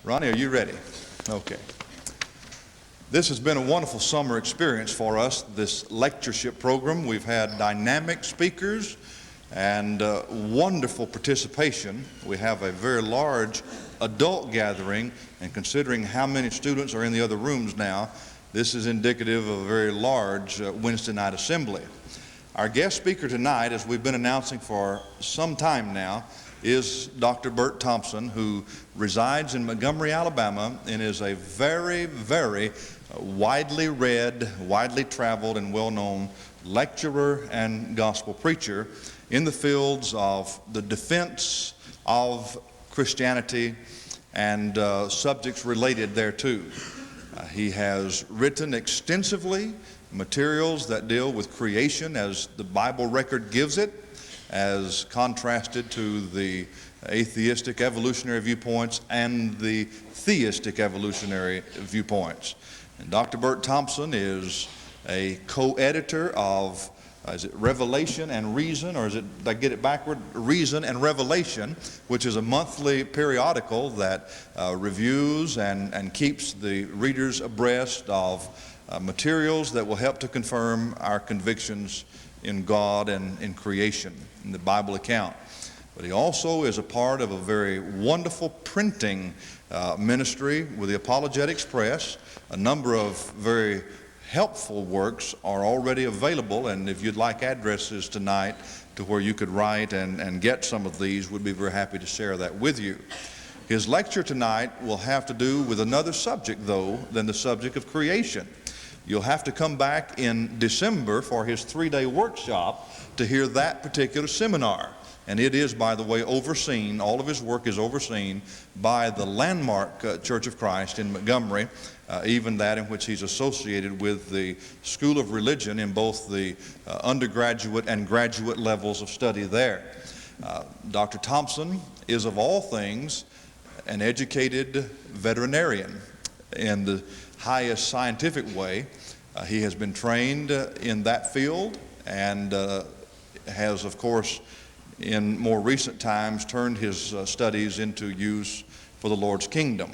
Ronnie, are you ready? Okay. This has been a wonderful summer experience for us, this lectureship program. We've had dynamic speakers and wonderful participation. We have a very large adult gathering, and considering how many students are in the other rooms now, this is indicative of a very large Wednesday night assembly. Our guest speaker tonight, as we've been announcing for some time now, is Dr. Bert Thompson, who resides in Montgomery, Alabama, and is a very, very widely read, widely traveled, and well-known lecturer and gospel preacher in the fields of the defense of Christianity and subjects related thereto. He has written extensively materials that deal with creation as the Bible record gives it, as contrasted to the atheistic evolutionary viewpoints and the theistic evolutionary viewpoints. And Dr. Bert Thompson is a co-editor of, is it Revelation and Reason, or is it, did I get it backward? Reason and Revelation, which is a monthly periodical that reviews and keeps the readers abreast of materials that will help to confirm our convictions in God and in creation, in the Bible account. But he also is a part of a very wonderful printing ministry with the Apologetics Press. A number of very helpful works are already available, and if you'd like addresses tonight to where you could write and get some of these, we'd be very happy to share that with you. His lecture tonight will have to do with another subject, though, than the subject of creation. You'll have to come back in December for his 3-day workshop to hear that particular seminar. And it is, by the way, overseen, all of his work is overseen by the Landmark Church of Christ in Montgomery, even that in which he's associated with the School of Religion in both the undergraduate and graduate levels of study there. Dr. Thompson is, of all things, an educated veterinarian in the highest scientific way. He has been trained in that field and has, of course, in more recent times turned his studies into use for the Lord's kingdom.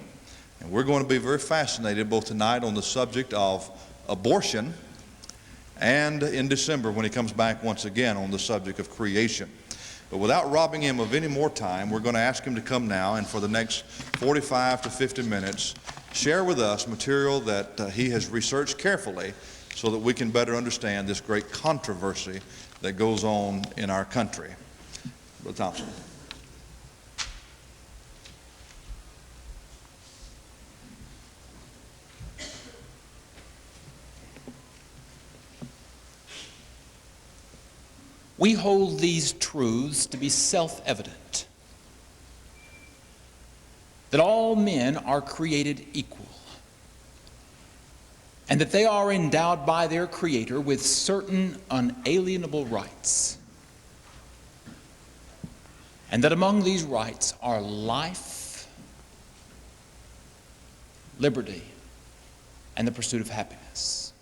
And we're going to be very fascinated both tonight on the subject of abortion and in December when he comes back once again on the subject of creation. But without robbing him of any more time, we're going to ask him to come now and for the next 45 to 50 minutes share with us material that he has researched carefully so that we can better understand this great controversy that goes on in our country. Brother Thompson. We hold these truths to be self-evident, that all men are created equal, and that they are endowed by their Creator with certain unalienable rights, and that among these rights are life, liberty, and the pursuit of happiness.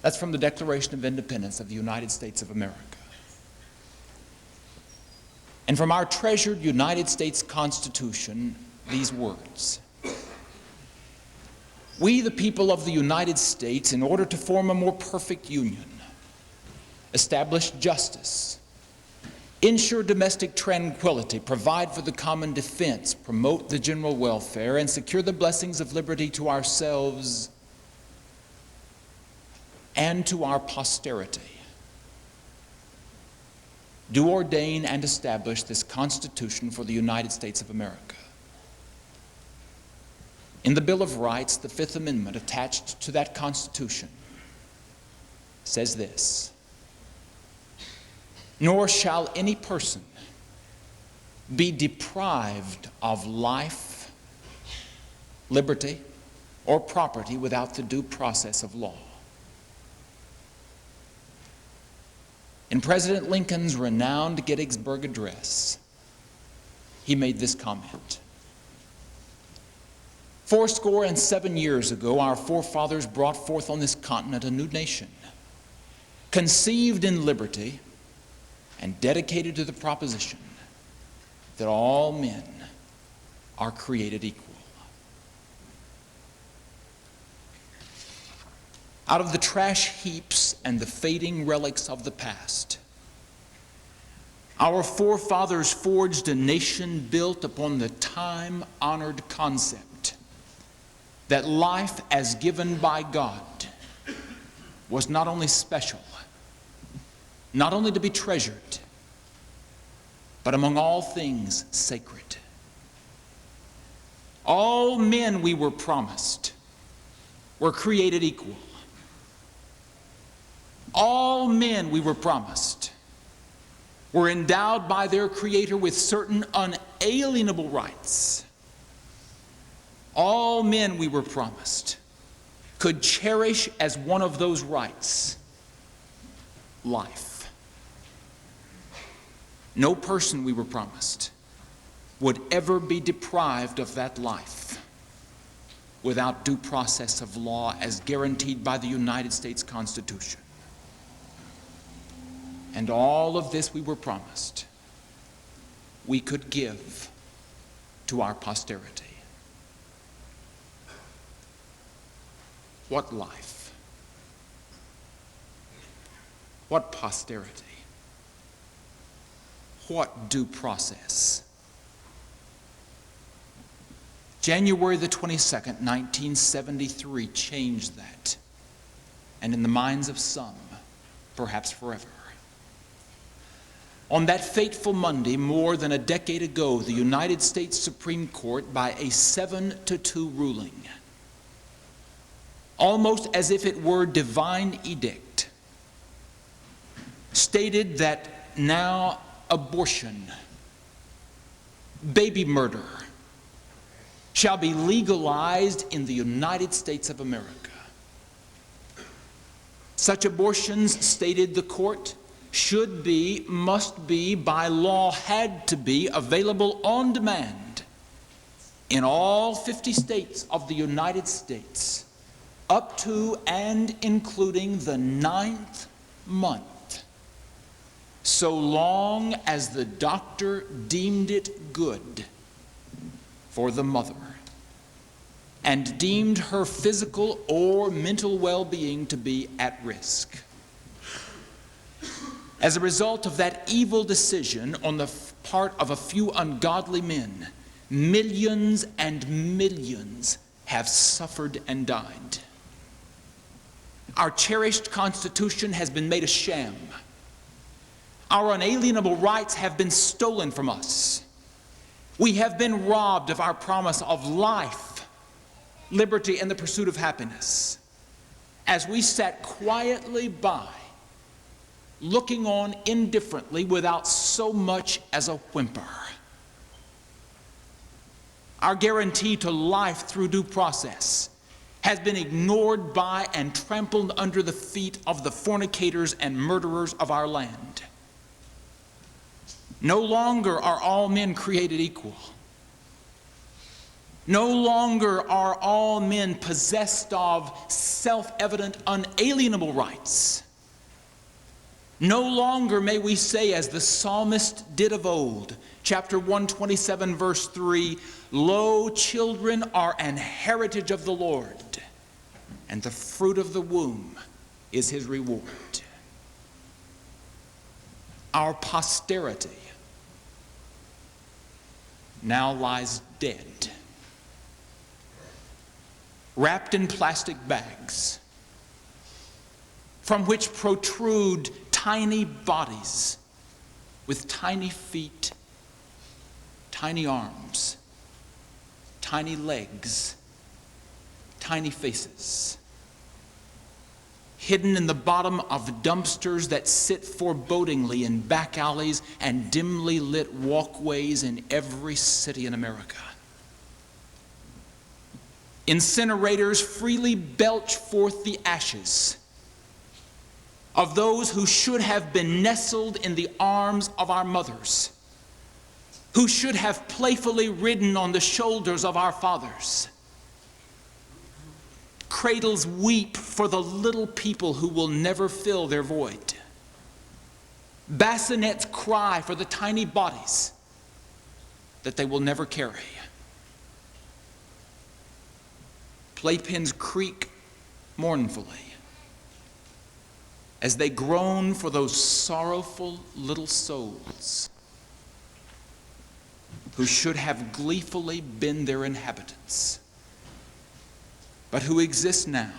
That's from the Declaration of Independence of the United States of America. And from our treasured United States Constitution, these words: we, the people of the United States, in order to form a more perfect union, establish justice, ensure domestic tranquility, provide for the common defense, promote the general welfare, and secure the blessings of liberty to ourselves and to our posterity, do ordain and establish this Constitution for the United States of America. In the Bill of Rights, the Fifth Amendment attached to that Constitution says this: nor shall any person be deprived of life, liberty, or property without the due process of law. In President Lincoln's renowned Gettysburg Address, he made this comment: 77 years ago, our forefathers brought forth on this continent a new nation, conceived in liberty and dedicated to the proposition that all men are created equal. Out of the trash heaps and the fading relics of the past, our forefathers forged a nation built upon the time-honored concept that life as given by God was not only special, not only to be treasured, but among all things sacred. All men, we were promised, were created equal. All men, we were promised, were endowed by their Creator with certain unalienable rights. All men, we were promised, could cherish as one of those rights life. No person, we were promised, would ever be deprived of that life without due process of law as guaranteed by the United States Constitution. And all of this we were promised we could give to our posterity. What life? What posterity? What due process? January the 22nd, 1973 changed that, and in the minds of some, perhaps forever. On that fateful Monday, more than a decade ago, the United States Supreme Court, by a 7-2 ruling, almost as if it were divine edict, stated that now abortion, baby murder, shall be legalized in the United States of America. Such abortions, stated the court, should be, must be, by law had to be available on demand in all 50 states of the United States up to and including the 9th month, so long as the doctor deemed it good for the mother and deemed her physical or mental well-being to be at risk. As a result of that evil decision on the part of a few ungodly men, millions and millions have suffered and died. Our cherished Constitution has been made a sham. Our unalienable rights have been stolen from us. We have been robbed of our promise of life, liberty, and the pursuit of happiness as we sat quietly by, looking on indifferently without so much as a whimper. Our guarantee to life through due process has been ignored by and trampled under the feet of the fornicators and murderers of our land. No longer are all men created equal. No longer are all men possessed of self-evident, unalienable rights. No longer may we say, as the psalmist did of old, chapter 127, verse 3, "Lo, children are an heritage of the Lord, and the fruit of the womb is his reward." Our posterity now lies dead, wrapped in plastic bags, from which protrude tiny bodies with tiny feet, tiny arms, tiny legs, tiny faces, hidden in the bottom of dumpsters that sit forebodingly in back alleys and dimly lit walkways in every city in America. Incinerators freely belch forth the ashes of those who should have been nestled in the arms of our mothers, who should have playfully ridden on the shoulders of our fathers. Cradles weep for the little people who will never fill their void. Bassinets cry for the tiny bodies that they will never carry. Playpens creak mournfully as they groan for those sorrowful little souls who should have gleefully been their inhabitants, but who exist now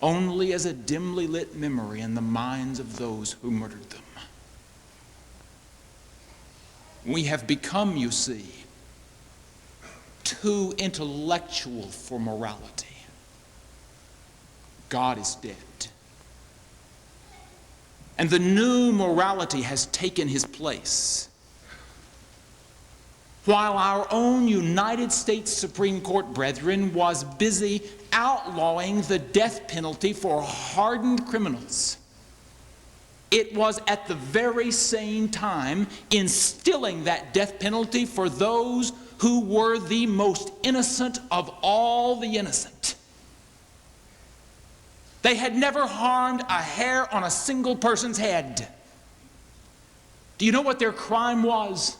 only as a dimly lit memory in the minds of those who murdered them. We have become, you see, too intellectual for morality. God is dead. And the new morality has taken his place. While our own United States Supreme Court brethren was busy outlawing the death penalty for hardened criminals, it was at the very same time instilling that death penalty for those who were the most innocent of all the innocent. They had never harmed a hair on a single person's head. Do you know what their crime was?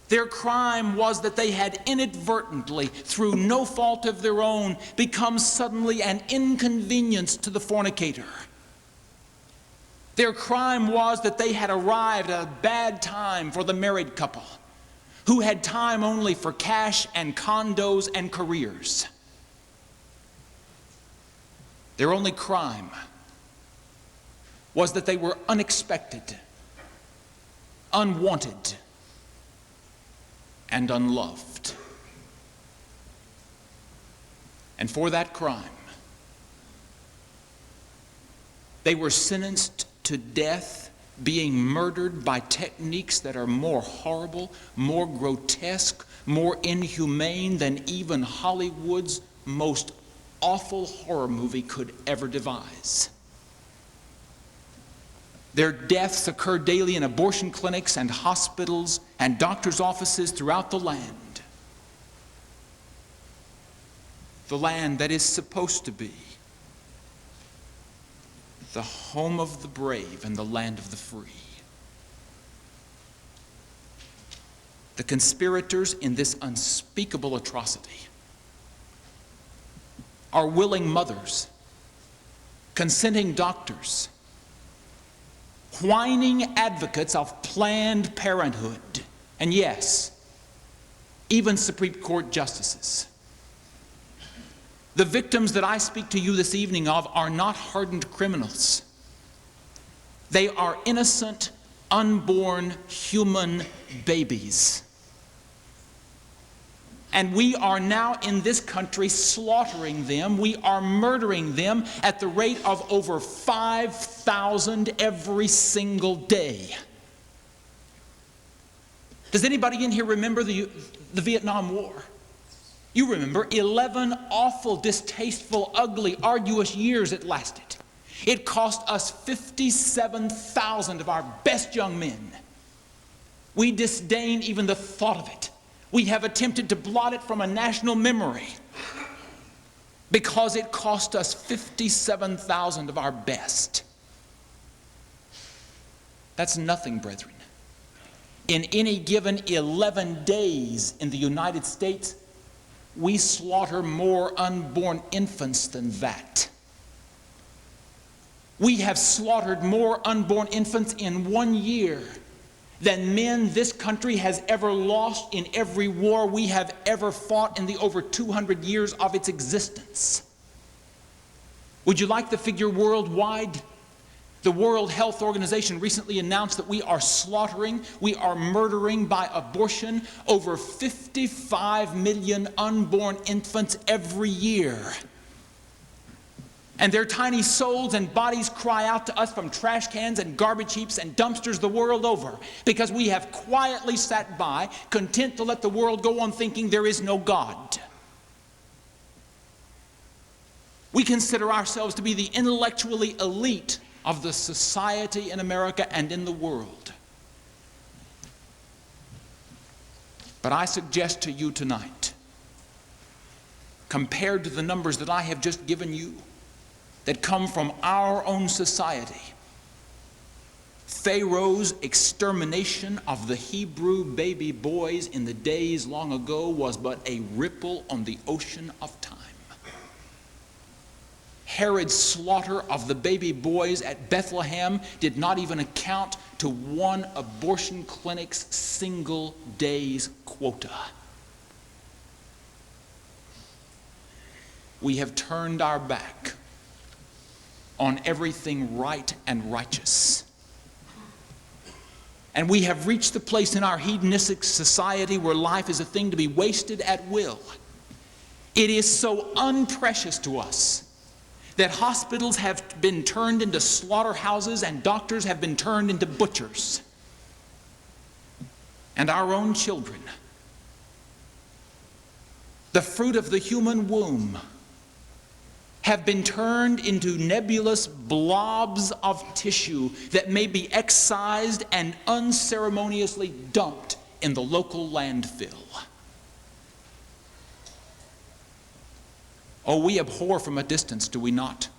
Their crime was that they had inadvertently, through no fault of their own, become suddenly an inconvenience to the fornicator. Their crime was that they had arrived at a bad time for the married couple, who had time only for cash and condos and careers. Their only crime was that they were unexpected, unwanted, and unloved. And for that crime, they were sentenced to death, being murdered by techniques that are more horrible, more grotesque, more inhumane than even Hollywood's most awful horror movie could ever devise. Their deaths occur daily in abortion clinics and hospitals and doctors' offices throughout the land. The land that is supposed to be the home of the brave and the land of the free. The conspirators in this unspeakable atrocity are willing mothers, consenting doctors, whining advocates of Planned Parenthood, and yes, even Supreme Court justices. The victims that I speak to you this evening of are not hardened criminals. They are innocent, unborn human babies. And we are now in this country slaughtering them. We are murdering them at the rate of over 5,000 every single day. Does anybody in here remember the Vietnam War? You remember 11 awful, distasteful, ugly, arduous years it lasted. It cost us 57,000 of our best young men. We disdain even the thought of it. We have attempted to blot it from a national memory because it cost us 57,000 of our best. That's nothing, brethren. In any given 11 days in the United States, we slaughter more unborn infants than that. We have slaughtered more unborn infants in 1 year than men this country has ever lost in every war we have ever fought in the over 200 years of its existence. Would you like the figure worldwide? The World Health Organization recently announced that we are slaughtering, we are murdering by abortion over 55 million unborn infants every year. And their tiny souls and bodies cry out to us from trash cans and garbage heaps and dumpsters the world over because we have quietly sat by, content to let the world go on thinking there is no God. We consider ourselves to be the intellectually elite of the society in America and in the world. But I suggest to you tonight, compared to the numbers that I have just given you, that come from our own society, Pharaoh's extermination of the Hebrew baby boys in the days long ago was but a ripple on the ocean of time. Herod's slaughter of the baby boys at Bethlehem did not even account to one abortion clinic's single day's quota. We have turned our back on everything right and righteous. And we have reached the place in our hedonistic society where life is a thing to be wasted at will. It is so unprecious to us that hospitals have been turned into slaughterhouses and doctors have been turned into butchers. And our own children, the fruit of the human womb, have been turned into nebulous blobs of tissue that may be excised and unceremoniously dumped in the local landfill. Oh, we abhor from a distance, do we not?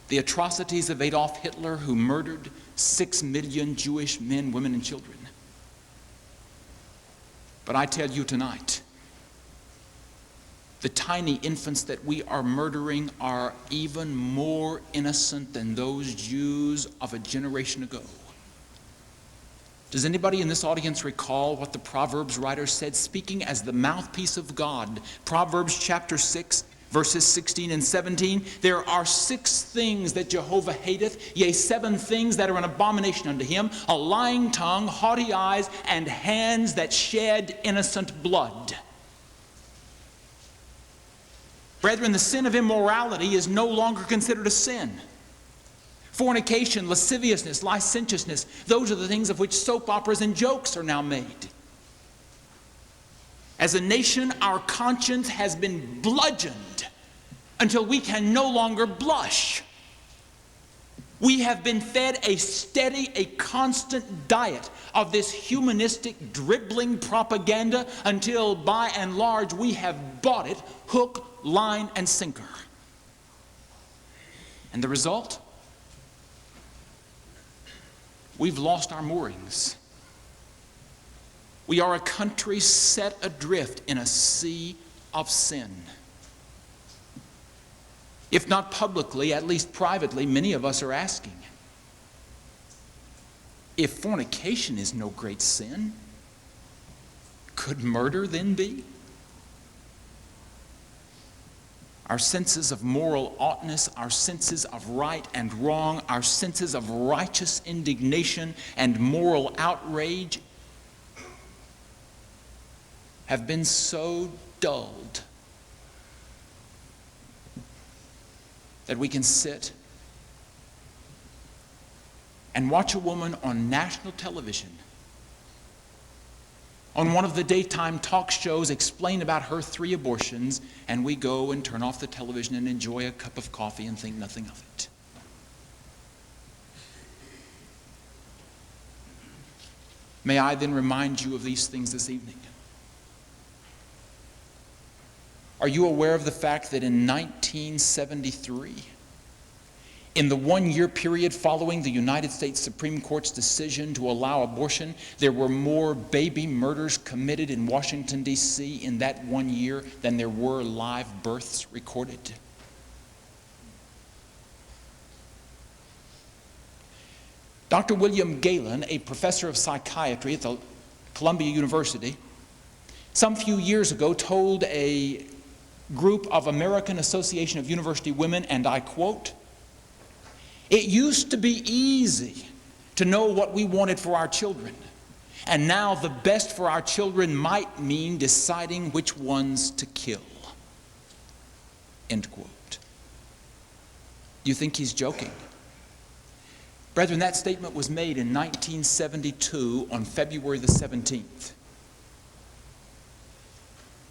The atrocities of Adolf Hitler, who murdered 6 million Jewish men, women, and children. But I tell you tonight, the tiny infants that we are murdering are even more innocent than those Jews of a generation ago. Does anybody in this audience recall what the Proverbs writer said, speaking as the mouthpiece of God? Proverbs chapter 6, verses 16 and 17. There are 6 things that Jehovah hateth, yea, 7 things that are an abomination unto him: a lying tongue, haughty eyes, and hands that shed innocent blood. Brethren, the sin of immorality is no longer considered a sin. Fornication, lasciviousness, licentiousness, those are the things of which soap operas and jokes are now made. As a nation, our conscience has been bludgeoned until we can no longer blush. We have been fed a steady, a constant diet of this humanistic, dribbling propaganda until, by and large, we have bought it hook, line, and sinker. And the result? We've lost our moorings. We are a country set adrift in a sea of sin. If not publicly, at least privately, many of us are asking, if fornication is no great sin, could murder then be? Our senses of moral oughtness, our senses of right and wrong, our senses of righteous indignation and moral outrage have been so dulled that we can sit and watch a woman on national television, on one of the daytime talk shows, explain about her 3 abortions, and we go and turn off the television and enjoy a cup of coffee and think nothing of it. May I then remind you of these things this evening? Are you aware of the fact that in 1973, in the 1-year period following the United States Supreme Court's decision to allow abortion, there were more baby murders committed in Washington, D.C. in that 1 year than there were live births recorded? Dr. William Galen, a professor of psychiatry at the Columbia University, some few years ago told a group of American Association of University Women, and I quote, "It used to be easy to know what we wanted for our children, and now the best for our children might mean deciding which ones to kill." End quote. You think he's joking? Brethren, that statement was made in 1972 on February the 17th.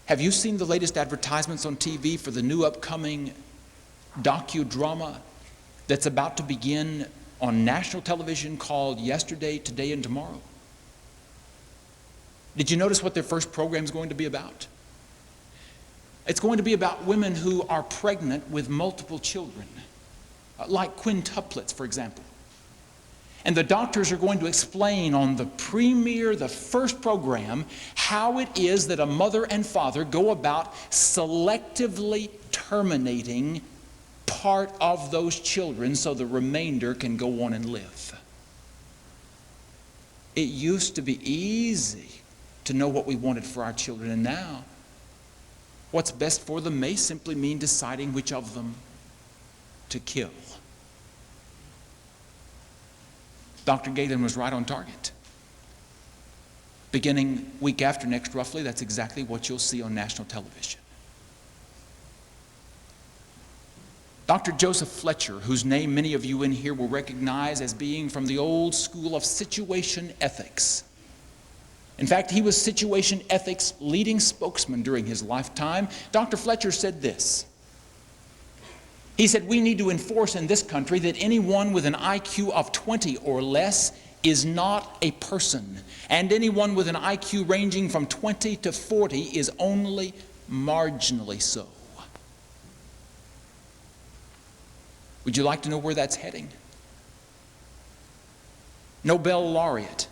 Have you seen the latest advertisements on TV for the new upcoming docudrama that's about to begin on national television called Yesterday, Today, and Tomorrow? Did you notice what their first program is going to be about? It's going to be about women who are pregnant with multiple children, like quintuplets, for example. And the doctors are going to explain on the first program, how it is that a mother and father go about selectively terminating part of those children so the remainder can go on and live. It used to be easy to know what we wanted for our children, and now what's best for them may simply mean deciding which of them to kill. Dr. Galen was right on target. Beginning week after next, roughly, that's exactly what you'll see on national television. Dr. Joseph Fletcher, whose name many of you in here will recognize as being from the old school of situation ethics. In fact, he was situation ethics leading spokesman during his lifetime. Dr. Fletcher said this. He said, we need to enforce in this country that anyone with an IQ of 20 or less is not a person, and anyone with an IQ ranging from 20 to 40 is only marginally so. Would you like to know where that's heading? Nobel laureate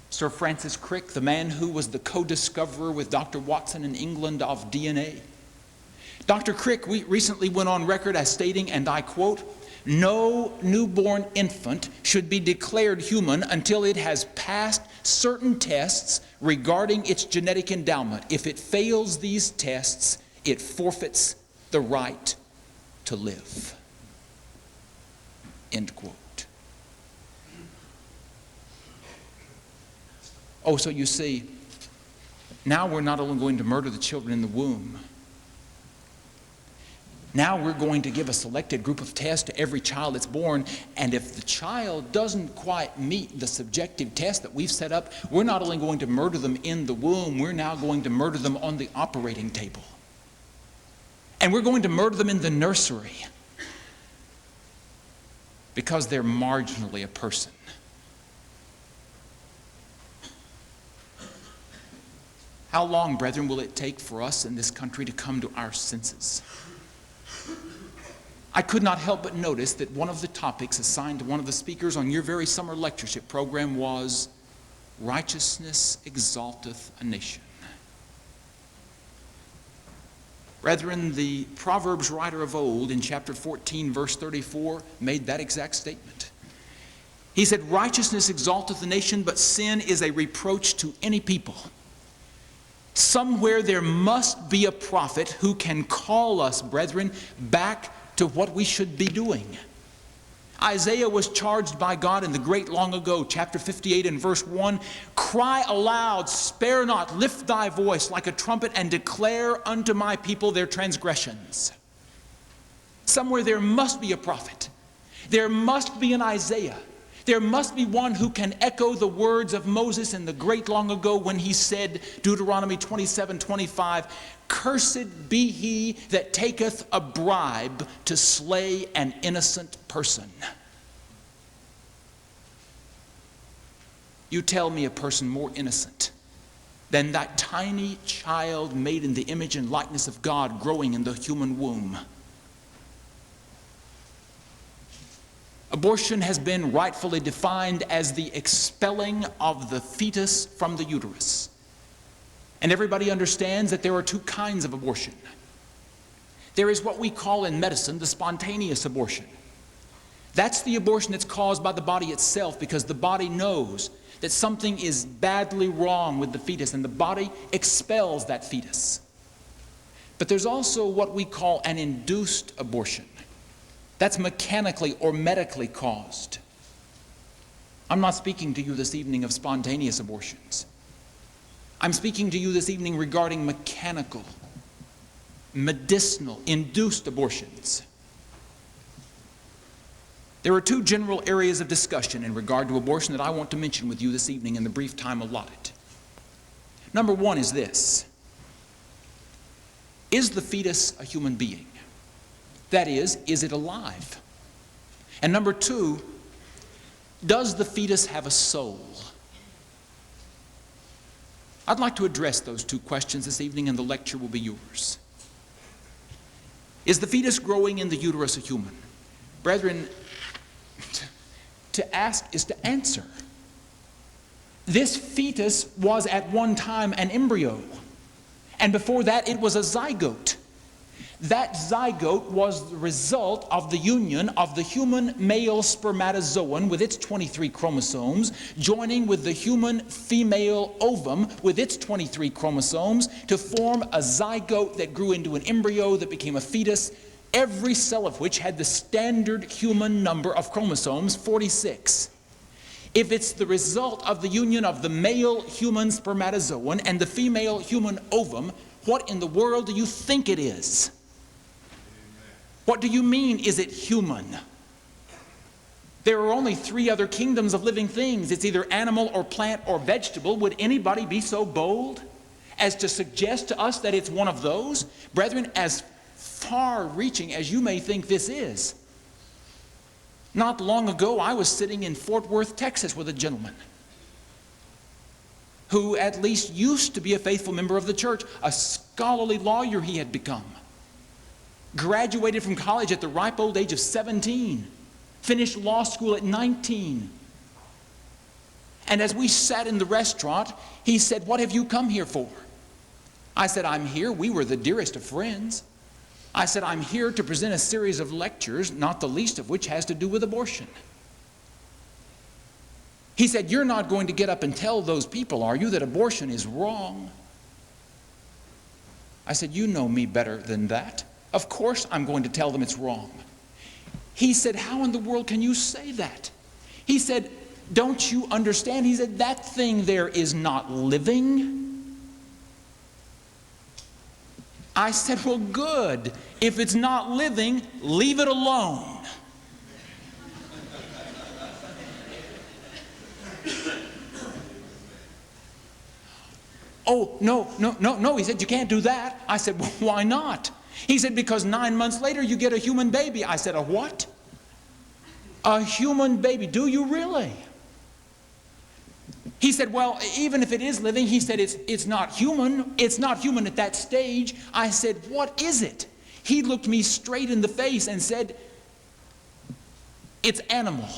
Sir Francis Crick, the man who was the co-discoverer with Dr. Watson in England of DNA. Dr. Crick recently went on record as stating, and I quote, "No newborn infant should be declared human until it has passed certain tests regarding its genetic endowment. If it fails these tests, it forfeits the right to live." End quote. Oh, so you see, now we're not only going to murder the children in the womb, now we're going to give a selected group of tests to every child that's born, and if the child doesn't quite meet the subjective test that we've set up, we're not only going to murder them in the womb, we're now going to murder them on the operating table. And we're going to murder them in the nursery because they're marginally a person. How long, brethren, will it take for us in this country to come to our senses? I could not help but notice that one of the topics assigned to one of the speakers on your very summer lectureship program was, "Righteousness exalteth a nation." Brethren, the Proverbs writer of old in chapter 14, verse 34, made that exact statement. He said, "Righteousness exalteth a nation, but sin is a reproach to any people." Somewhere there must be a prophet who can call us, brethren, back to what we should be doing. Isaiah was charged by God in the great long ago, chapter 58 and verse 1, "Cry aloud, spare not, lift thy voice like a trumpet, and declare unto my people their transgressions." Somewhere there must be a prophet. There must be an Isaiah. There must be one who can echo the words of Moses in the great long ago when he said, Deuteronomy 27:25, "Cursed be he that taketh a bribe to slay an innocent person." You tell me a person more innocent than that tiny child made in the image and likeness of God growing in the human womb. Abortion has been rightfully defined as the expelling of the fetus from the uterus. And everybody understands that there are two kinds of abortion. There is what we call in medicine the spontaneous abortion. That's the abortion that's caused by the body itself because the body knows that something is badly wrong with the fetus and the body expels that fetus. But there's also what we call an induced abortion. That's mechanically or medically caused. I'm not speaking to you this evening of spontaneous abortions. I'm speaking to you this evening regarding mechanical, medicinal, induced abortions. There are two general areas of discussion in regard to abortion that I want to mention with you this evening in the brief time allotted. Number one is this: is the fetus a human being? That is it alive? And number two, does the fetus have a soul? I'd like to address those two questions this evening, and the lecture will be yours. Is the fetus growing in the uterus a human? Brethren, to ask is to answer. This fetus was at one time an embryo, and before that it was a zygote. That zygote was the result of the union of the human male spermatozoon with its 23 chromosomes joining with the human female ovum with its 23 chromosomes to form a zygote that grew into an embryo that became a fetus, every cell of which had the standard human number of chromosomes, 46. If it's the result of the union of the male human spermatozoon and the female human ovum, what in the world do you think it is? What do you mean, is it human? There are only three other kingdoms of living things. It's either animal or plant or vegetable. Would anybody be so bold as to suggest to us that it's one of those? Brethren, as far-reaching as you may think this is, not long ago I was sitting in Fort Worth, Texas with a gentleman who at least used to be a faithful member of the church. A scholarly lawyer he had become. Graduated from college at the ripe old age of 17. Finished law school at 19. And as we sat in the restaurant, he said, "What have you come here for?" I said, "I'm here." We were the dearest of friends. I said, "I'm here to present a series of lectures, not the least of which has to do with abortion." He said, "You're not going to get up and tell those people, are you, that abortion is wrong?" I said, "You know me better than that. Of course I'm going to tell them it's wrong." He said, "How in the world can you say that?" He said, "Don't you understand?" He said, "That thing there is not living." I said, "Well, good. If it's not living, leave it alone." "Oh, no," he said, "you can't do that." I said, "Well, why not?" He said, "Because 9 months later you get a human baby." I said, "A what?" "A human baby." "Do you really?" He said, "Well, even if it is living," he said, it's not human. It's not human at that stage." I said, "What is it?" He looked me straight in the face and said, "It's animal."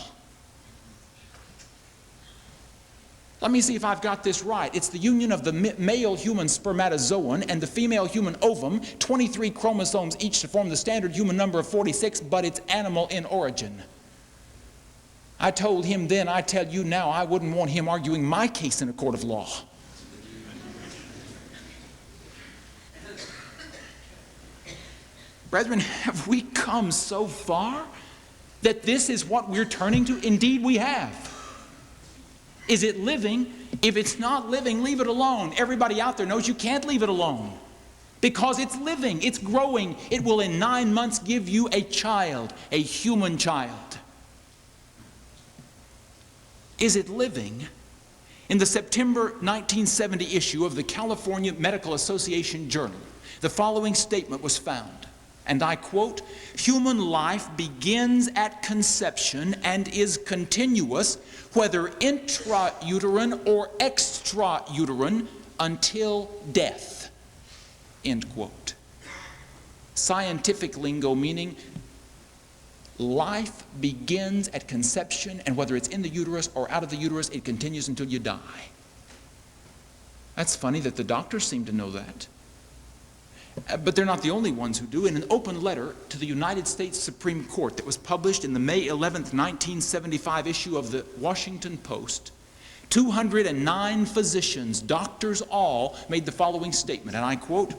Let me see if I've got this right. It's the union of the male human spermatozoon and the female human ovum, 23 chromosomes each to form the standard human number of 46, but it's animal in origin. I told him then, I tell you now, I wouldn't want him arguing my case in a court of law. Brethren, have we come so far that this is what we're turning to? Indeed we have. Is it living? If it's not living, leave it alone. Everybody out there knows you can't leave it alone because it's living, it's growing. It will in 9 months give you a child, a human child. Is it living? In the September 1970 issue of the California Medical Association Journal, the following statement was found, and I quote, "Human life begins at conception and is continuous, whether intrauterine or extrauterine, until death." End quote. Scientific lingo meaning life begins at conception, and whether it's in the uterus or out of the uterus, it continues until you die. That's funny that the doctors seem to know that. But they're not the only ones who do. In an open letter to the United States Supreme Court that was published in the May 11th, 1975 issue of the Washington Post, 209 physicians, doctors all, made the following statement, and I quote,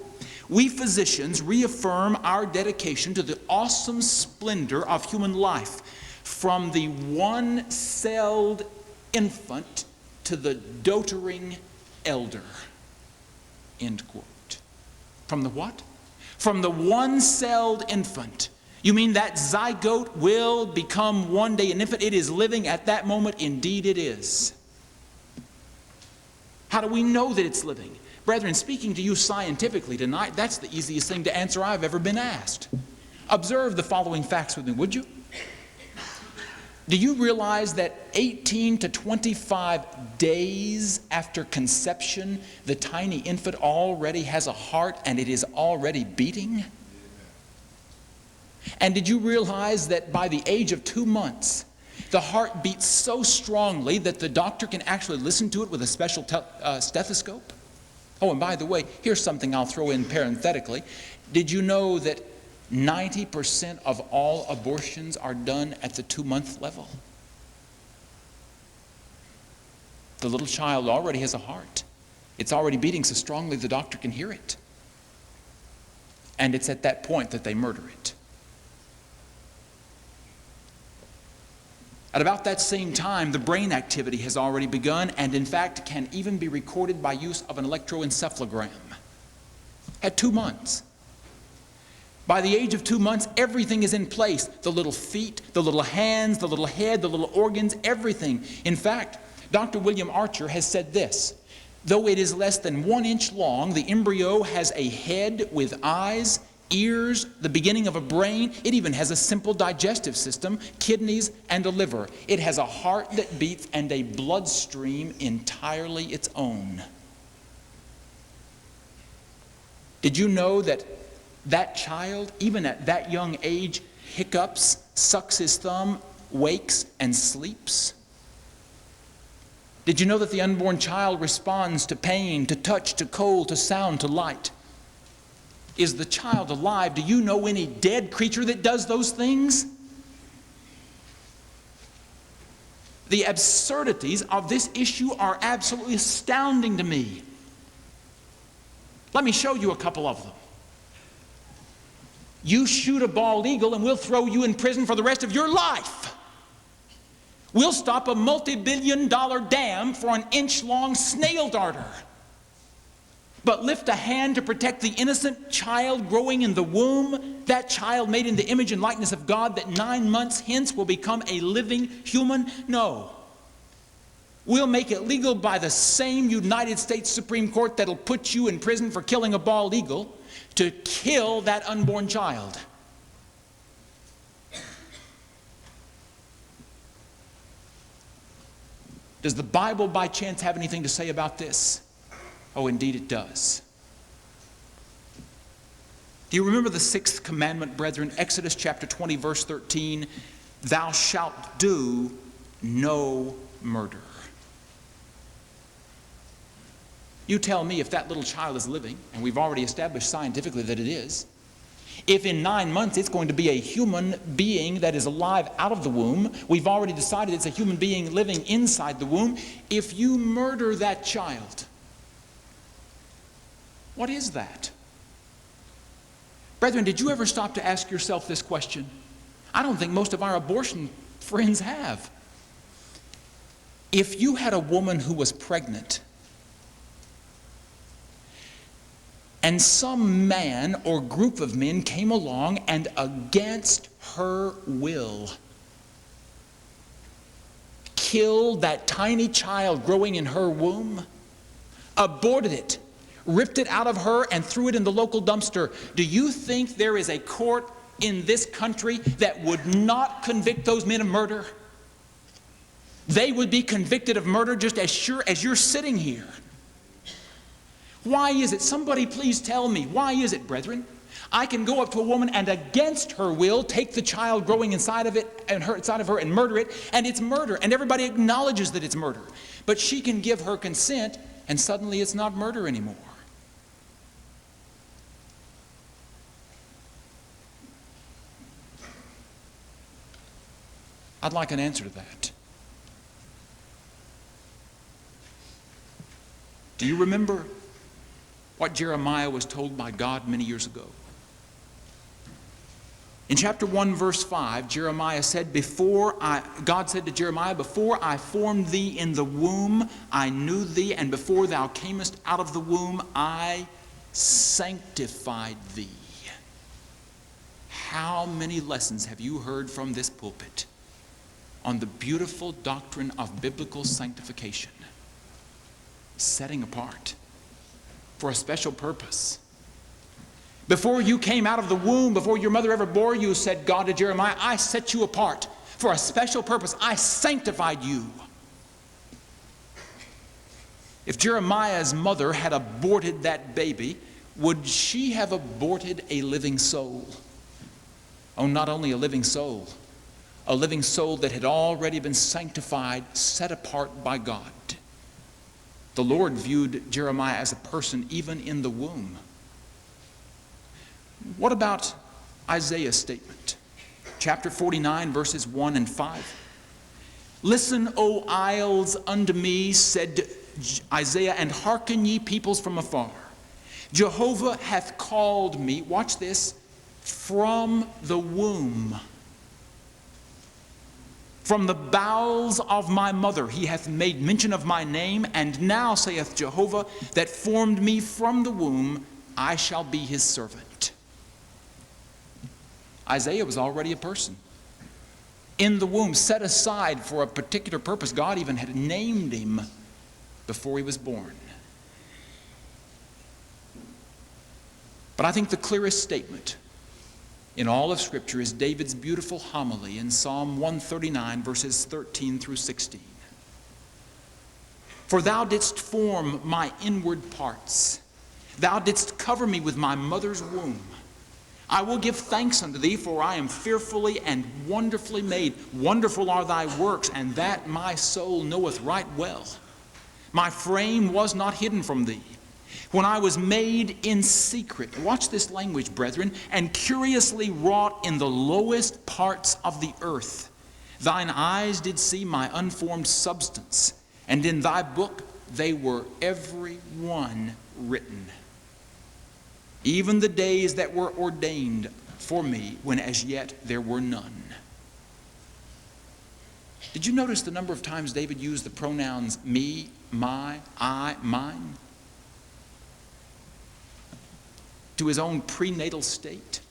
"We physicians reaffirm our dedication to the awesome splendor of human life, from the one-celled infant to the doting elder." End quote. From the what? From the one-celled infant. You mean that zygote will become one day an infant? It is living at that moment. Indeed it is. How do we know that it's living? Brethren, speaking to you scientifically tonight, that's the easiest thing to answer I've ever been asked. Observe the following facts with me, would you? Do you realize that 18 to 25 days after conception, the tiny infant already has a heart and it is already beating? And did you realize that by the age of 2 months, The heart beats so strongly that the doctor can actually listen to it with a special stethoscope. Oh, and by the way, here's something I'll throw in parenthetically. Did you know that 90% of all abortions are done at the 2-month level? The little child already has a heart. It's already beating so strongly the doctor can hear it. And it's at that point that they murder it. At about that same time, the brain activity has already begun and in fact can even be recorded by use of an electroencephalogram. At 2 months. By the age of 2 months, everything is in place. The little feet, the little hands, the little head, the little organs, everything. In fact, Dr. William Archer has said this: though it is less than 1 inch long, the embryo has a head with eyes, ears, the beginning of a brain. It even has a simple digestive system, kidneys, and a liver. It has a heart that beats and a bloodstream entirely its own. Did you know that that child, even at that young age, hiccups, sucks his thumb, wakes, and sleeps? Did you know that the unborn child responds to pain, to touch, to cold, to sound, to light? Is the child alive? Do you know any dead creature that does those things? The absurdities of this issue are absolutely astounding to me. Let me show you a couple of them. You shoot a bald eagle and we'll throw you in prison for the rest of your life. We'll stop a multi-billion-dollar dam for an inch-long snail darter. But lift a hand to protect the innocent child growing in the womb, that child made in the image and likeness of God that 9 months hence will become a living human? No. We'll make it legal by the same United States Supreme Court that'll put you in prison for killing a bald eagle to kill that unborn child. Does the Bible by chance have anything to say about this? Oh, indeed it does. Do you remember the 6th commandment, brethren? Exodus chapter 20, verse 13. Thou shalt do no murder. You tell me if that little child is living, and we've already established scientifically that it is, if in 9 months it's going to be a human being that is alive out of the womb, we've already decided it's a human being living inside the womb, if you murder that child, what is that? Brethren, did you ever stop to ask yourself this question? I don't think most of our abortion friends have. If you had a woman who was pregnant, and some man or group of men came along and against her will killed that tiny child growing in her womb, aborted it, ripped it out of her and threw it in the local dumpster, do you think there is a court in this country that would not convict those men of murder? They would be convicted of murder just as sure as you're sitting here. Why is it? Somebody please tell me. Why is it, brethren? I can go up to a woman and against her will take the child growing inside of her and murder it, and it's murder, and everybody acknowledges that it's murder. But she can give her consent, and suddenly it's not murder anymore. I'd like an answer to that. Do you remember what Jeremiah was told by God many years ago? In chapter 1, verse 5, Jeremiah said, God said to Jeremiah, before I formed thee in the womb, I knew thee, and before thou camest out of the womb, I sanctified thee. How many lessons have you heard from this pulpit on the beautiful doctrine of biblical sanctification? Setting apart for a special purpose. Before you came out of the womb, before your mother ever bore you, said God to Jeremiah, I set you apart for a special purpose. I sanctified you. If Jeremiah's mother had aborted that baby, would she have aborted a living soul? Oh, not only a living soul, a living soul that had already been sanctified, set apart by God. The Lord viewed Jeremiah as a person even in the womb. What about Isaiah's statement? Chapter 49, verses 1 and 5. Listen, O isles, unto me, said Isaiah, and hearken ye peoples from afar. Jehovah hath called me, watch this, from the womb. From the bowels of my mother he hath made mention of my name, and now saith Jehovah that formed me from the womb, I shall be his servant. Isaiah was already a person. In the womb, set aside for a particular purpose. God even had named him before he was born. But I think the clearest statement in all of Scripture is David's beautiful homily in Psalm 139, verses 13 through 16. For thou didst form my inward parts. Thou didst cover me with my mother's womb. I will give thanks unto thee, for I am fearfully and wonderfully made. Wonderful are thy works, and that my soul knoweth right well. My frame was not hidden from thee, when I was made in secret. Watch this language, brethren. And curiously wrought in the lowest parts of the earth. Thine eyes did see my unformed substance, and in thy book they were every one written. Even the days that were ordained for me, when as yet there were none. Did you notice the number of times David used the pronouns me, my, I, mine? To his own prenatal state.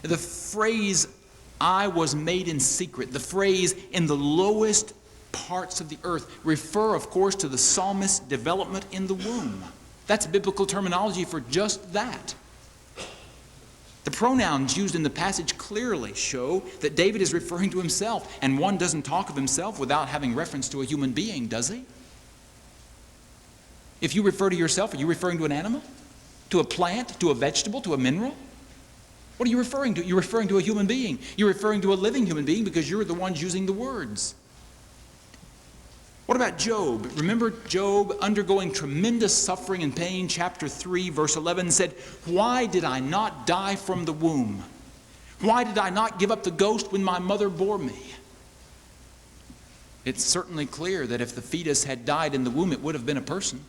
The phrase, I was made in secret, the phrase, in the lowest parts of the earth, refer, of course, to the psalmist's development in the womb. That's biblical terminology for just that. The pronouns used in the passage clearly show that David is referring to himself, and one doesn't talk of himself without having reference to a human being, does he? If you refer to yourself, are you referring to an animal? To a plant? To a vegetable? To a mineral? What are you referring to? You're referring to a human being. You're referring to a living human being because you're the ones using the words. What about Job? Remember Job undergoing tremendous suffering and pain. Chapter 3, verse 11 said, why did I not die from the womb? Why did I not give up the ghost when my mother bore me? It's certainly clear that if the fetus had died in the womb, it would have been a person.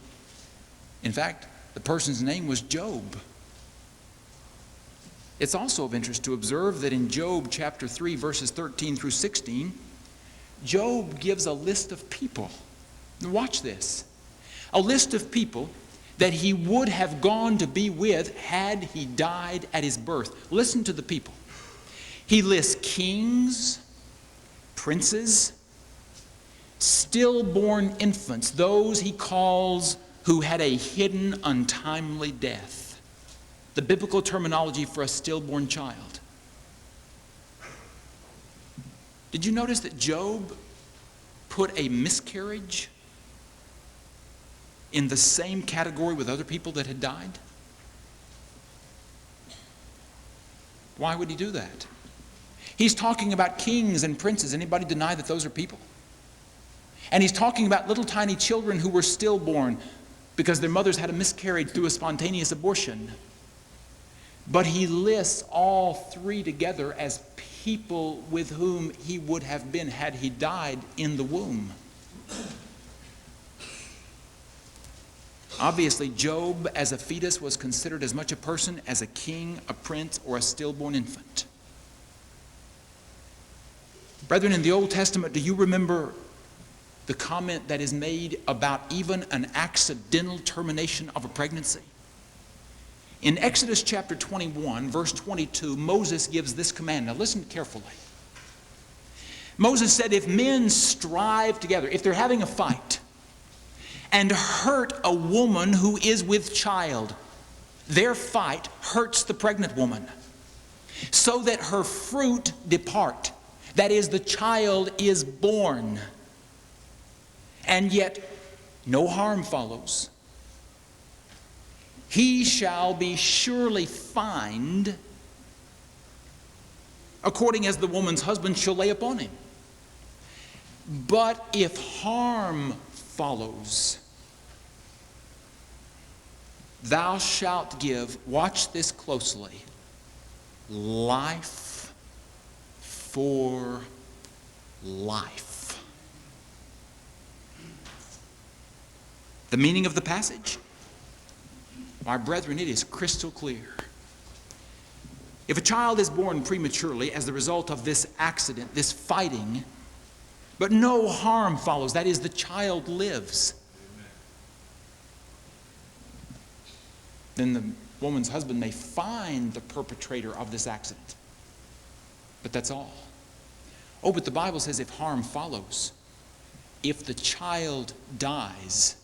In fact, the person's name was Job. It's also of interest to observe that in Job chapter 3, verses 13 through 16, Job gives a list of people. Watch this. A list of people that he would have gone to be with had he died at his birth. Listen to the people. He lists kings, princes, stillborn infants, those he calls who had a hidden, untimely death. The biblical terminology for a stillborn child. Did you notice that Job put a miscarriage in the same category with other people that had died? Why would he do that? He's talking about kings and princes. Anybody deny that those are people? And he's talking about little tiny children who were stillborn because their mothers had a miscarriage through a spontaneous abortion. But he lists all three together as people with whom he would have been had he died in the womb. Obviously, Job as a fetus was considered as much a person as a king, a prince, or a stillborn infant. Brethren, in the Old Testament, do you remember the comment that is made about even an accidental termination of a pregnancy? In Exodus chapter 21, verse 22, Moses gives this command. Now listen carefully. Moses said, if men strive together, if they're having a fight, and hurt a woman who is with child, their fight hurts the pregnant woman, so that her fruit depart. That is, the child is born, and yet no harm follows. He shall be surely fined according as the woman's husband shall lay upon him. But if harm follows, thou shalt give," watch this closely, "life for life." The meaning of the passage? My brethren, it is crystal clear. If a child is born prematurely as the result of this accident, this fighting, but no harm follows, that is, the child lives, then the woman's husband may find the perpetrator of this accident. But that's all. Oh, but the Bible says if harm follows, if the child dies,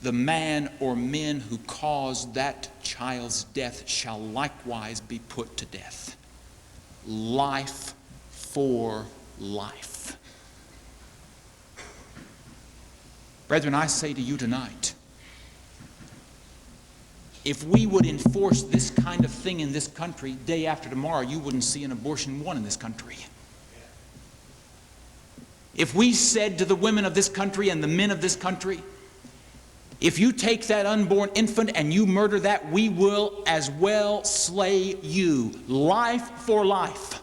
the man or men who caused that child's death shall likewise be put to death. Life for life. Brethren, I say to you tonight, if we would enforce this kind of thing in this country, day after tomorrow, you wouldn't see an abortion one in this country. If we said to the women of this country and the men of this country, if you take that unborn infant and you murder that, we will as well slay you. Life for life.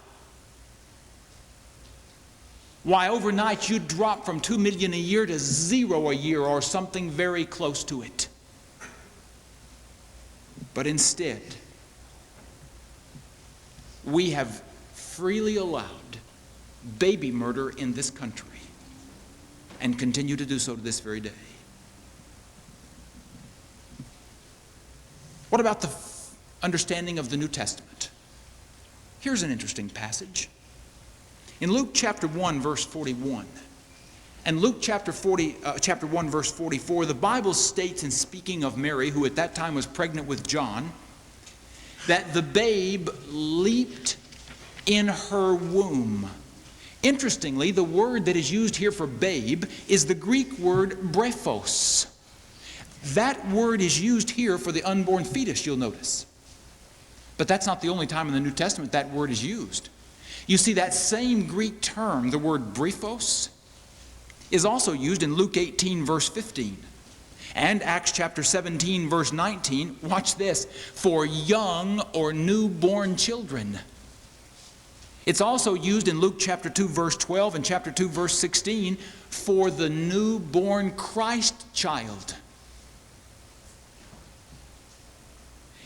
Why, overnight you'd drop from 2 million a year to 0 a year or something very close to it. But instead, we have freely allowed baby murder in this country and continue to do so to this very day. What about the understanding of the New Testament? Here's an interesting passage. In Luke chapter 1, verse 41, and Luke chapter 1, verse 44, the Bible states, in speaking of Mary, who at that time was pregnant with John, that the babe leaped in her womb. Interestingly, the word that is used here for babe is the Greek word brephos. That word is used here for the unborn fetus, you'll notice. But that's not the only time in the New Testament that word is used. You see, that same Greek term, the word brephos, is also used in Luke 18, verse 15, and Acts chapter 17, verse 19. Watch this, for young or newborn children. It's also used in Luke chapter 2, verse 12 and chapter 2, verse 16 for the newborn Christ child.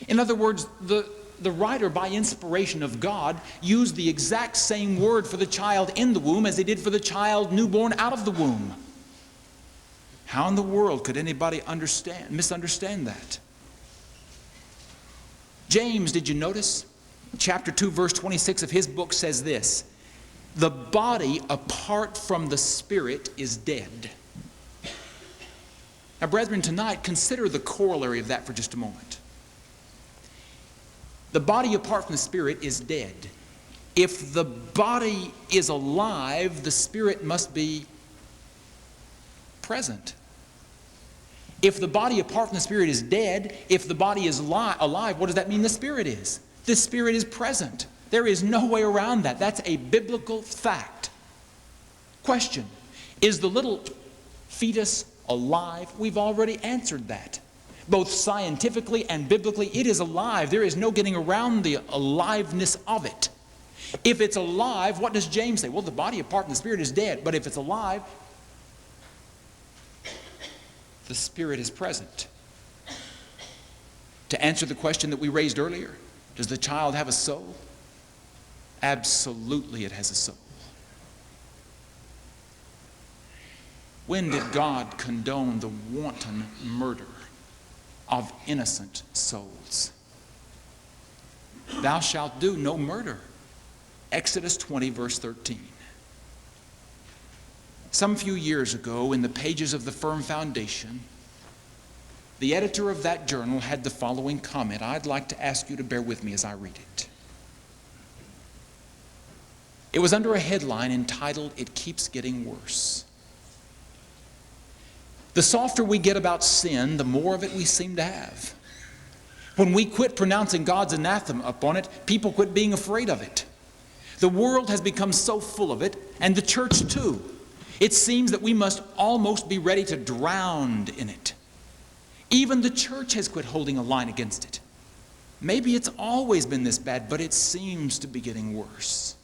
In other words, the writer, by inspiration of God, used the exact same word for the child in the womb as he did for the child newborn out of the womb. How in the world could anybody misunderstand that? James, did you notice? Chapter 2, verse 26 of his book says this: the body apart from the spirit is dead. Now, brethren, tonight, consider the corollary of that for just a moment. The body apart from the spirit is dead. If the body is alive, the spirit must be present. If the body apart from the spirit is dead, if the body is alive, what does that mean the spirit is? The spirit is present. There is no way around that. That's a biblical fact. Question: is the little fetus alive? We've already answered that. Both scientifically and biblically, it is alive. There is no getting around the aliveness of it. If it's alive, what does James say? Well, the body apart from the spirit is dead. But if it's alive, the spirit is present. To answer the question that we raised earlier, does the child have a soul? Absolutely, it has a soul. When did God condone the wanton murder of innocent souls? Thou shalt do no murder. Exodus 20, verse 13. Some few years ago, in the pages of the Firm Foundation, the editor of that journal had the following comment. I'd like to ask you to bear with me as I read it. It was under a headline entitled, "It Keeps Getting Worse." The softer we get about sin, the more of it we seem to have. When we quit pronouncing God's anathema upon it, people quit being afraid of it. The world has become so full of it, and the church too. It seems that we must almost be ready to drown in it. Even the church has quit holding a line against it. Maybe it's always been this bad, but it seems to be getting worse.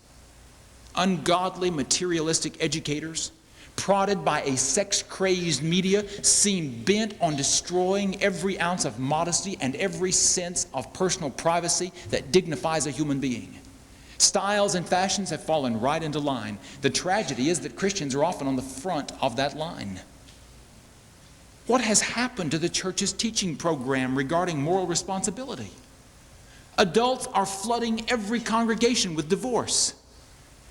Ungodly, materialistic educators, prodded by a sex-crazed media, seem bent on destroying every ounce of modesty and every sense of personal privacy that dignifies a human being. Styles and fashions have fallen right into line. The tragedy is that Christians are often on the front of that line. What has happened to the church's teaching program regarding moral responsibility? Adults are flooding every congregation with divorce.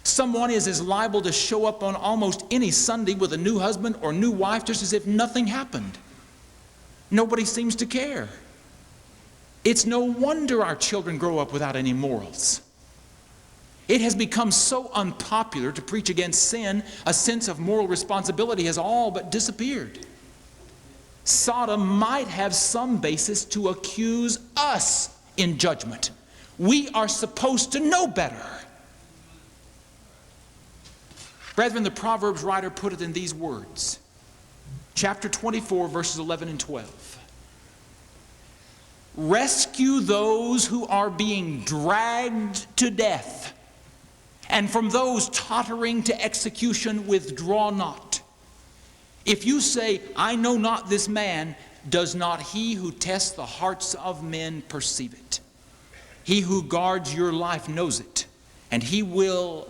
Someone is as liable to show up on almost any Sunday with a new husband or new wife just as if nothing happened. Nobody seems to care. It's no wonder our children grow up without any morals. It has become so unpopular to preach against sin, a sense of moral responsibility has all but disappeared. Sodom might have some basis to accuse us in judgment. We are supposed to know better. Brethren, the Proverbs writer put it in these words. Chapter 24, verses 11 and 12. Rescue those who are being dragged to death, and from those tottering to execution withdraw not. If you say, I know not this man, does not he who tests the hearts of men perceive it? He who guards your life knows it, and he will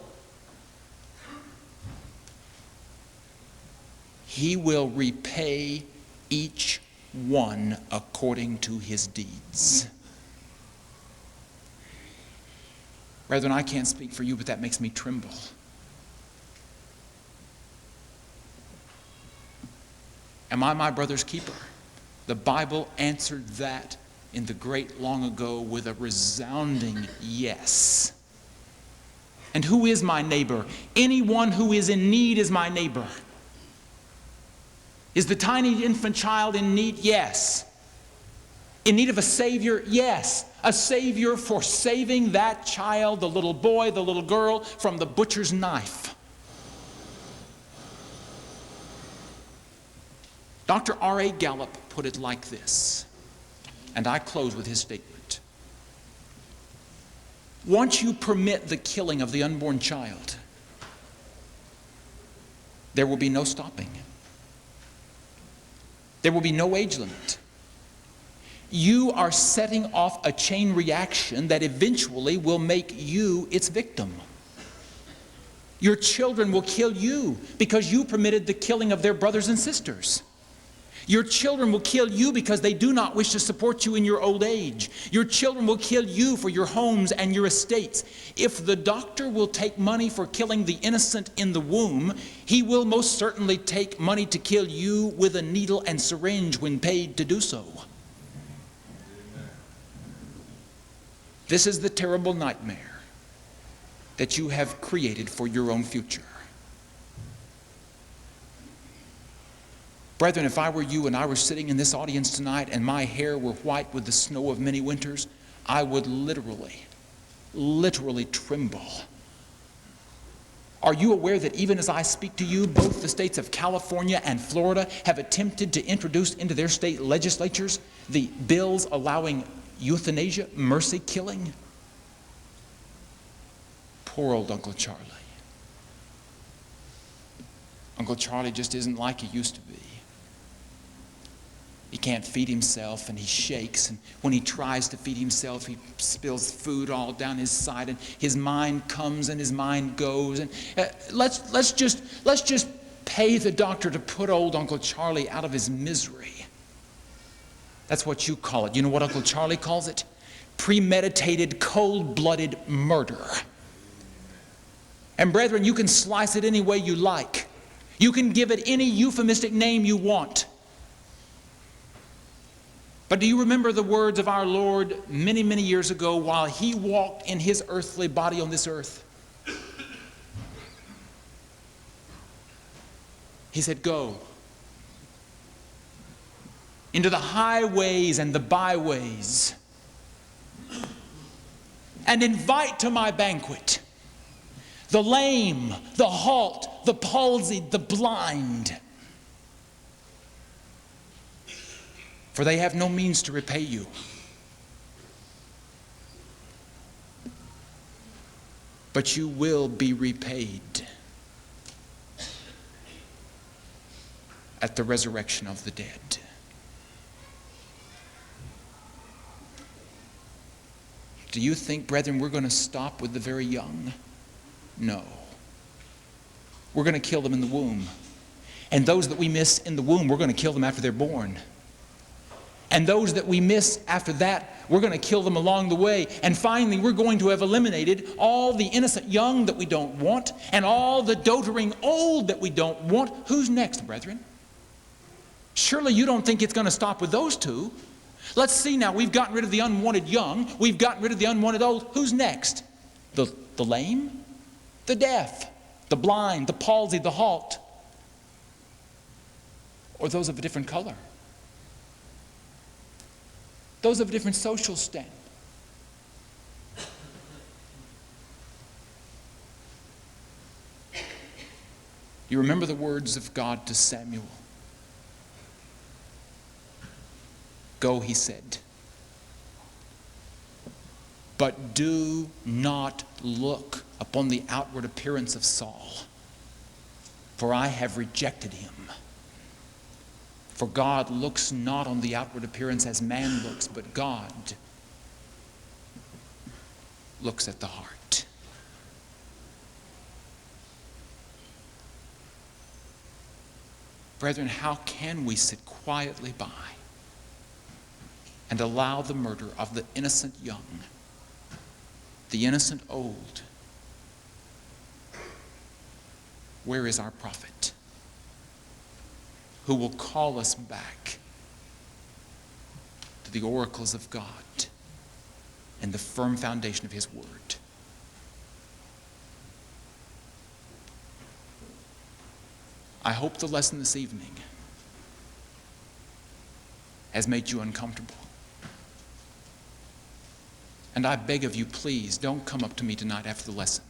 repay each one according to his deeds. Brethren, I can't speak for you, but that makes me tremble. Am I my brother's keeper? The Bible answered that in the great long ago with a resounding yes. And who is my neighbor? Anyone who is in need is my neighbor. Is the tiny infant child in need? Yes. In need of a Savior? Yes. A Savior for saving that child, the little boy, the little girl, from the butcher's knife. Dr. R.A. Gallup put it like this, and I close with his statement. Once you permit the killing of the unborn child, there will be no stopping. There will be no age limit. You are setting off a chain reaction that eventually will make you its victim. Your children will kill you because you permitted the killing of their brothers and sisters. Your children will kill you because they do not wish to support you in your old age. Your children will kill you for your homes and your estates. If the doctor will take money for killing the innocent in the womb, he will most certainly take money to kill you with a needle and syringe when paid to do so. This is the terrible nightmare that you have created for your own future. Brethren, if I were you and I were sitting in this audience tonight and my hair were white with the snow of many winters, I would literally tremble. Are you aware that even as I speak to you, both the states of California and Florida have attempted to introduce into their state legislatures the bills allowing euthanasia, mercy killing? Poor old Uncle Charlie. Uncle Charlie just isn't like he used to be. He can't feed himself and he shakes, and when he tries to feed himself he spills food all down his side, and his mind comes and his mind goes, and let's just pay the doctor to put old Uncle Charlie out of his misery. That's what you call it. You know what Uncle Charlie calls it? Premeditated, cold-blooded murder. And brethren, you can slice it any way you like. You can give it any euphemistic name you want. But do you remember the words of our Lord many, many years ago while he walked in his earthly body on this earth? He said, go into the highways and the byways and invite to my banquet the lame, the halt, the palsied, the blind. For they have no means to repay you. But you will be repaid at the resurrection of the dead. Do you think, brethren, we're going to stop with the very young? No. We're going to kill them in the womb. And those that we miss in the womb, we're going to kill them after they're born. And those that we miss after that, we're going to kill them along the way. And finally, we're going to have eliminated all the innocent young that we don't want and all the doting old that we don't want. Who's next, brethren? Surely you don't think it's going to stop with those two. Let's see now. We've gotten rid of the unwanted young. We've gotten rid of the unwanted old. Who's next? The lame, the deaf, the blind, the palsied, the halt. Or those of a different color. Those of a different social stamp. You remember the words of God to Samuel. Go, he said. But do not look upon the outward appearance of Saul, for I have rejected him. For God looks not on the outward appearance as man looks, but God looks at the heart. Brethren, how can we sit quietly by and allow the murder of the innocent young, the innocent old? Where is our prophet who will call us back to the oracles of God and the firm foundation of his word? I hope the lesson this evening has made you uncomfortable. And I beg of you, please, don't come up to me tonight after the lesson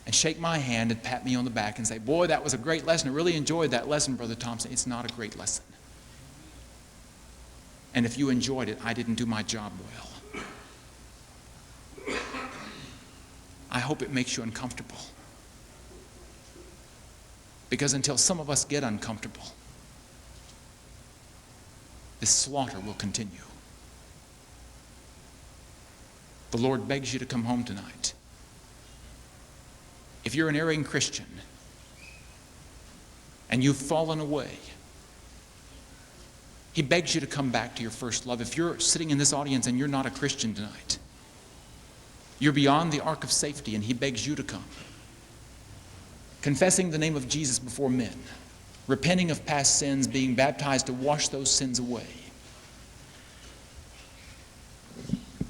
and shake my hand and pat me on the back and say, boy, that was a great lesson. I really enjoyed that lesson, Brother Thompson. It's not a great lesson. And if you enjoyed it, I didn't do my job well. I hope it makes you uncomfortable. Because until some of us get uncomfortable, this slaughter will continue. The Lord begs you to come home tonight. If you're an erring Christian and you've fallen away, he begs you to come back to your first love. If you're sitting in this audience and you're not a Christian tonight, you're beyond the ark of safety, and he begs you to come. Confessing the name of Jesus before men, repenting of past sins, being baptized to wash those sins away.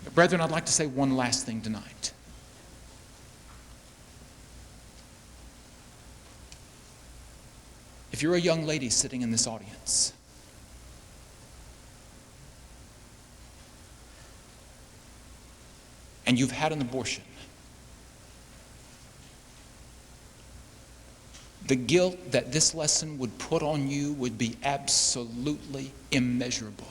But brethren, I'd like to say one last thing tonight. If you're a young lady sitting in this audience, and you've had an abortion, the guilt that this lesson would put on you would be absolutely immeasurable.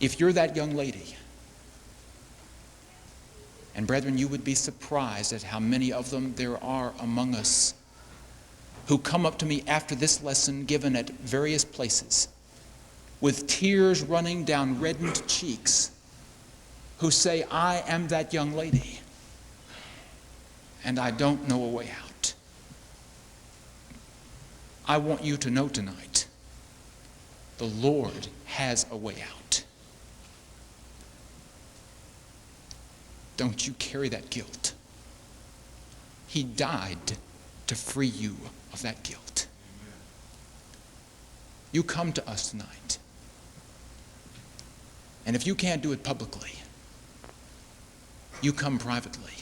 If you're that young lady, and brethren, you would be surprised at how many of them there are among us who come up to me after this lesson given at various places with tears running down reddened cheeks, who say, I am that young lady, and I don't know a way out. I want you to know tonight, the Lord has a way out. Don't you carry that guilt. He died to free you of that guilt. You come to us tonight. And if you can't do it publicly, you come privately.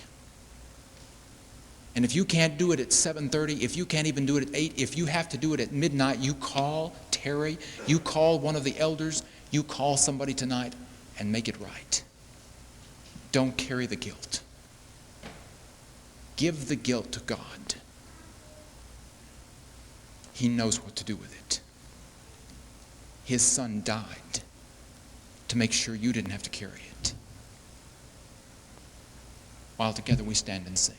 And if you can't do it at 7:30, if you can't even do it at 8, if you have to do it at midnight, you call Terry, you call one of the elders, you call somebody tonight. and make it right. Don't carry the guilt. Give the guilt to God. He knows what to do with it. His Son died to make sure you didn't have to carry it. While together we stand and sing.